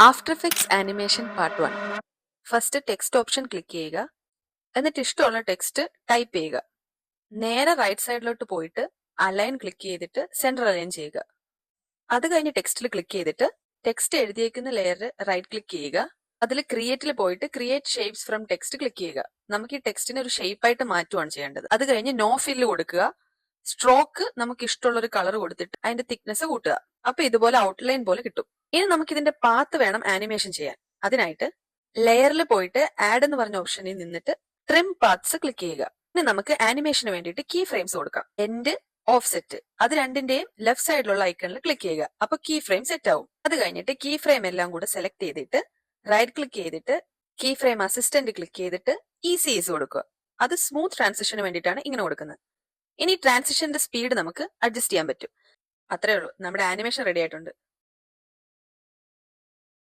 After effects animation part 1. First text option click ചെയ്യുക. എന്നിട്ട് ഇഷ്ടമുള്ള ടെക്സ്റ്റ് ടൈപ്പ് ചെയ്യുക. നേരെ റൈറ്റ് സൈഡിലോട്ട് പോയിട്ട് അലൈൻ ക്ലിക്ക് ചെയ്തിട്ട് സെന്റർ അലൈൻ ചെയ്യുക. അത് കഴിഞ്ഞ് ടെക്സ്റ്റിൽ ക്ലിക്ക് ചെയ്തിട്ട് ടെക്സ്റ്റ് എഴുതിയേക്കുന്ന ലെയർ റൈറ്റ് ക്ലിക്ക് ചെയ്യുക. അതിൽ ക്രിയേറ്റിൽ പോയിട്ട് create shapes from text click ചെയ്യുക. നമുക്ക് ഈ ടെക്സ്റ്റിനെ ഒരു ഷേപ്പ് ആയിട്ട് മാറ്റുകയാണ് ചെയ്യേണ്ടത്. അത് കഴിഞ്ഞ് നോ ഫില്ല് കൊടുക്കുക. സ്ട്രോക്ക് നമുക്ക് ഇഷ്ടമുള്ള ഒരു കളർ കൊടുത്തിട്ട് അതിന്റെ തിക്നെസ് കൂട്ടുക. അപ്പൊ ഇതുപോലെ ഔട്ട്ലൈൻ പോലെ കിട്ടും. ഇനി നമുക്ക് ഇതിന്റെ പാത്ത് വേണം ആനിമേഷൻ ചെയ്യാൻ. അതിനായിട്ട് ലെയറിൽ പോയിട്ട് ആഡ് എന്ന് പറഞ്ഞ ഓപ്ഷനിൽ നിന്നിട്ട് ട്രിം പാത്ത്സ് ക്ലിക്ക് ചെയ്യുക. ഇനി നമുക്ക് ആനിമേഷന് വേണ്ടിയിട്ട് കീ ഫ്രെയിംസ് കൊടുക്കാം. എൻഡ്, ഓഫ്സെറ്റ്, അത് രണ്ടിന്റെയും ലെഫ്റ്റ് സൈഡിലുള്ള ഐക്കണിൽ ക്ലിക്ക് ചെയ്യുക. അപ്പൊ കീ ഫ്രെയിം സെറ്റ് ആവും. അത് കഴിഞ്ഞിട്ട് കീ ഫ്രെയിം എല്ലാം കൂടെ സെലക്ട് ചെയ്തിട്ട് റൈറ്റ് ക്ലിക്ക് ചെയ്തിട്ട് കീ ഫ്രെയിം അസിസ്റ്റന്റ് ക്ലിക്ക് ചെയ്തിട്ട് ECS കൊടുക്കുക. അത് സ്മൂത്ത് ട്രാൻസിഷന് വേണ്ടിയിട്ടാണ് ഇങ്ങനെ കൊടുക്കുന്നത്. ഇനി ട്രാൻസിഷന്റെ സ്പീഡ് നമുക്ക് അഡ്ജസ്റ്റ് ചെയ്യാൻ പറ്റും. അത്രേ ഉള്ളൂ, നമ്മുടെ ആനിമേഷൻ റെഡി ആയിട്ടുണ്ട്.